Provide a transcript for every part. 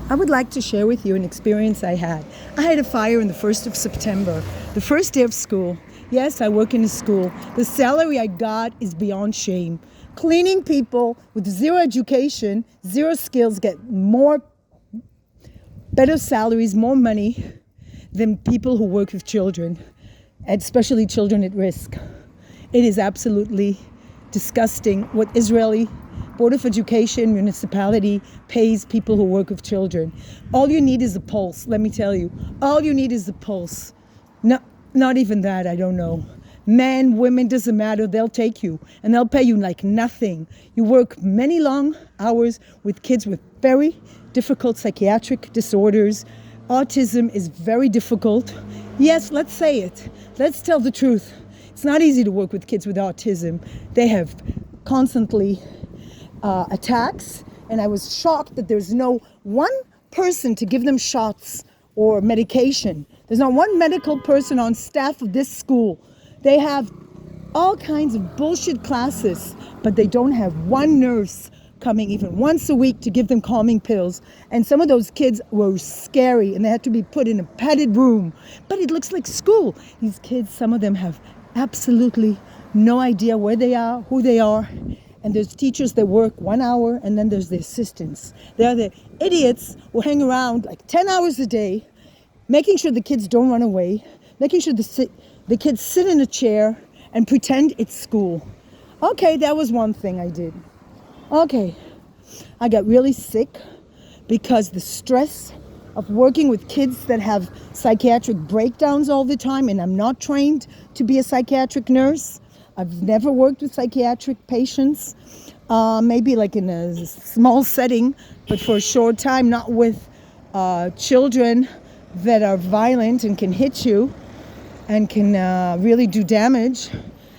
I would like to share with you an experience I had. I had a fire on the 1st of September, the first day of school. Yes, I work in a school. The salary I got is beyond shame. Cleaning people with zero education, zero skills get better salaries, more money than people who work with children, especially children at risk. It is absolutely disgusting what Israeli Board of Education municipality pays people who work with children. All you need is a pulse, let me tell you. All you need is a pulse. No, not even that, I don't know. Men, women, doesn't matter, they'll take you and they'll pay you like nothing. You work many long hours with kids with very difficult psychiatric disorders. Autism is very difficult. Yes, let's say it. Let's tell the truth. It's not easy to work with kids with autism. They have constantly attacks, and I was shocked that there's no one person to give them shots or medication. There's not one medical person on staff of this school. They have all kinds of bullshit classes, but they don't have one nurse coming even once a week to give them calming pills. And some of those kids were scary and they had to be put in a padded room. But it looks like school. These kids, some of them have absolutely no idea where they are, who they are. And there's teachers that work 1 hour, and then there's the assistants. They're the idiots who hang around like 10 hours a day, making sure the kids don't run away, making sure the kids sit in a chair and pretend it's school. Okay, that was one thing I did. Okay, I got really sick because the stress of working with kids that have psychiatric breakdowns all the time, and I'm not trained to be a psychiatric nurse. I've never worked with psychiatric patients, maybe like in a small setting, but for a short time, not with children that are violent and can hit you and can really do damage.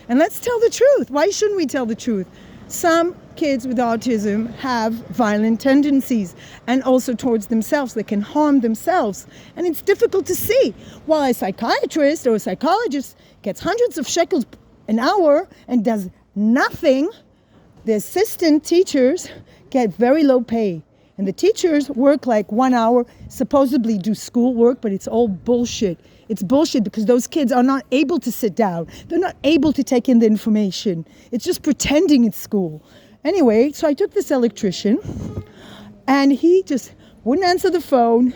And let's tell the truth. Why shouldn't we tell the truth? Some kids with autism have violent tendencies, and also towards themselves. They can harm themselves. And it's difficult to see. While a psychiatrist or a psychologist gets hundreds of shekels an hour and does nothing, the assistant teachers get very low pay. And the teachers work like 1 hour, supposedly do school work, but it's all bullshit. It's bullshit because those kids are not able to sit down. They're not able to take in the information. It's just pretending it's school. Anyway, so I took this electrician and he just wouldn't answer the phone,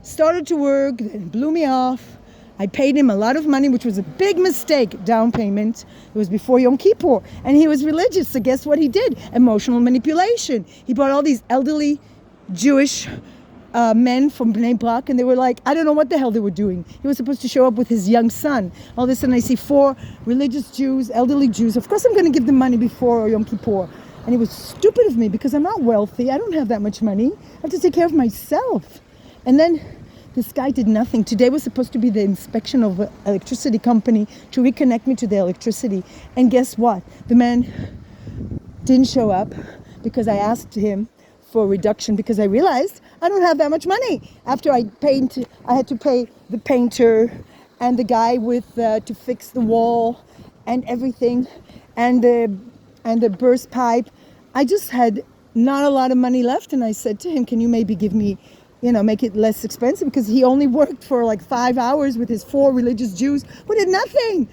started to work, then blew me off. I paid him a lot of money, which was a big mistake, down payment. It was before Yom Kippur. And he was religious, so guess what he did? Emotional manipulation. He brought all these elderly Jewish men from Bnei Brak, and they were like, I don't know what the hell they were doing. He was supposed to show up with his young son. All of a sudden I see 4 religious Jews, elderly Jews. Of course I'm going to give them money before Yom Kippur. And it was stupid of me because I'm not wealthy. I don't have that much money. I have to take care of myself. And then this guy did nothing. Today was supposed to be the inspection of an electricity company to reconnect me to the electricity. And guess what? The man didn't show up because I asked him for a reduction because I realized I don't have that much money. After I had to pay the painter and the guy with to fix the wall and everything and the burst pipe. I just had not a lot of money left, and I said to him, can you maybe give me, make it less expensive, because he only worked for like 5 hours with his 4 religious Jews who did nothing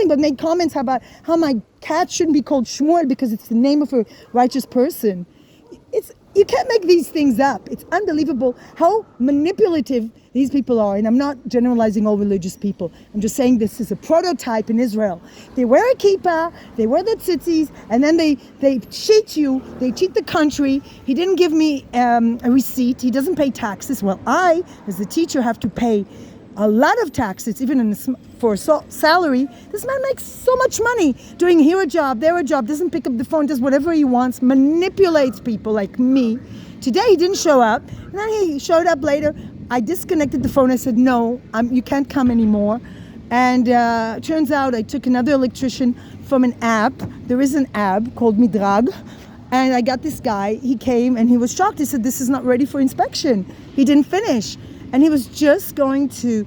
but made comments about how my cat shouldn't be called Shmuel because it's the name of a righteous person. You can't make these things up. It's unbelievable how manipulative these people are. And I'm not generalizing all religious people. I'm just saying this is a prototype in Israel. They wear a kippah, they wear the tzitzis, and then they cheat you. They cheat the country. He didn't give me a receipt. He doesn't pay taxes. Well, I, as a teacher, have to pay a lot of taxes, even for a salary. This man makes so much money doing here a job, there a job, doesn't pick up the phone, does whatever he wants, manipulates people like me. Today he didn't show up, and then he showed up later. I disconnected the phone. I said, no, you can't come anymore. And turns out I took another electrician from an app. There is an app called Midrag. And I got this guy. He came and he was shocked. He said, this is not ready for inspection. He didn't finish. And he was just going to,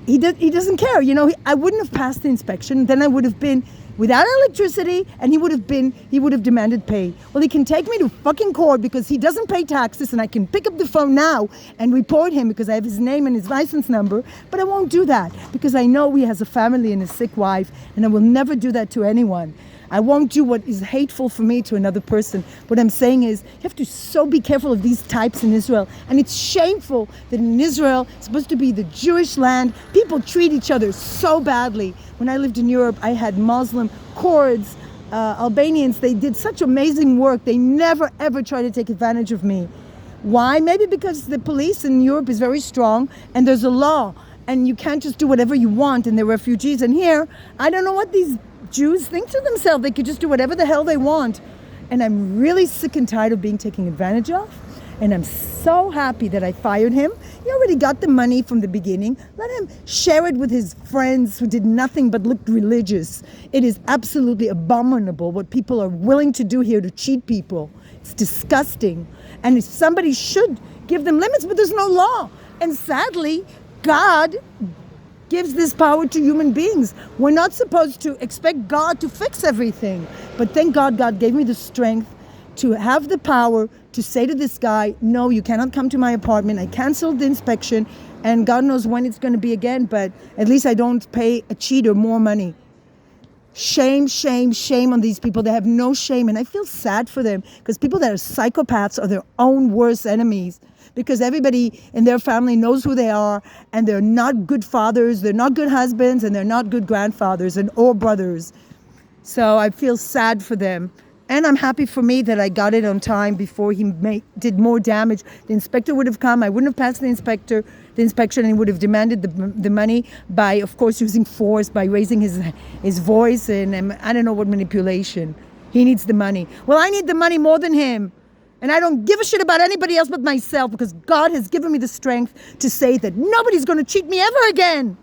he doesn't care. I wouldn't have passed the inspection. Then I would have been without electricity, and he would have demanded pay. Well, he can take me to fucking court because he doesn't pay taxes, and I can pick up the phone now and report him because I have his name and his license number, but I won't do that because I know he has a family and a sick wife, and I will never do that to anyone. I won't do what is hateful for me to another person. What I'm saying is, you have to so be careful of these types in Israel. And it's shameful that in Israel, it's supposed to be the Jewish land, people treat each other so badly. When I lived in Europe, I had Muslim, Kurds, Albanians. They did such amazing work. They never, ever tried to take advantage of me. Why? Maybe because the police in Europe is very strong and there's a law. And you can't just do whatever you want and they're refugees. And here, I don't know what these Jews think to themselves. They could just do whatever the hell they want. And I'm really sick and tired of being taken advantage of. And I'm so happy that I fired him. He already got the money from the beginning. Let him share it with his friends who did nothing but looked religious. It is absolutely abominable what people are willing to do here to cheat people. It's disgusting. And somebody should give them limits, but there's no law. And sadly, God gives this power to human beings. We're not supposed to expect God to fix everything. But thank God, God gave me the strength to have the power to say to this guy, no, you cannot come to my apartment. I canceled the inspection, and God knows when it's going to be again, but at least I don't pay a cheater more money. Shame, shame, shame on these people. They have no shame, and I feel sad for them because people that are psychopaths are their own worst enemies. Because everybody in their family knows who they are, and they're not good fathers, they're not good husbands, and they're not good grandfathers or brothers. So I feel sad for them. And I'm happy for me that I got it on time before he did more damage. The inspector would have come. I wouldn't have passed the inspection, and he would have demanded the money by, of course, using force, by raising his voice, and I don't know what manipulation. He needs the money. Well, I need the money more than him. And I don't give a shit about anybody else but myself because God has given me the strength to say that nobody's going to cheat me ever again.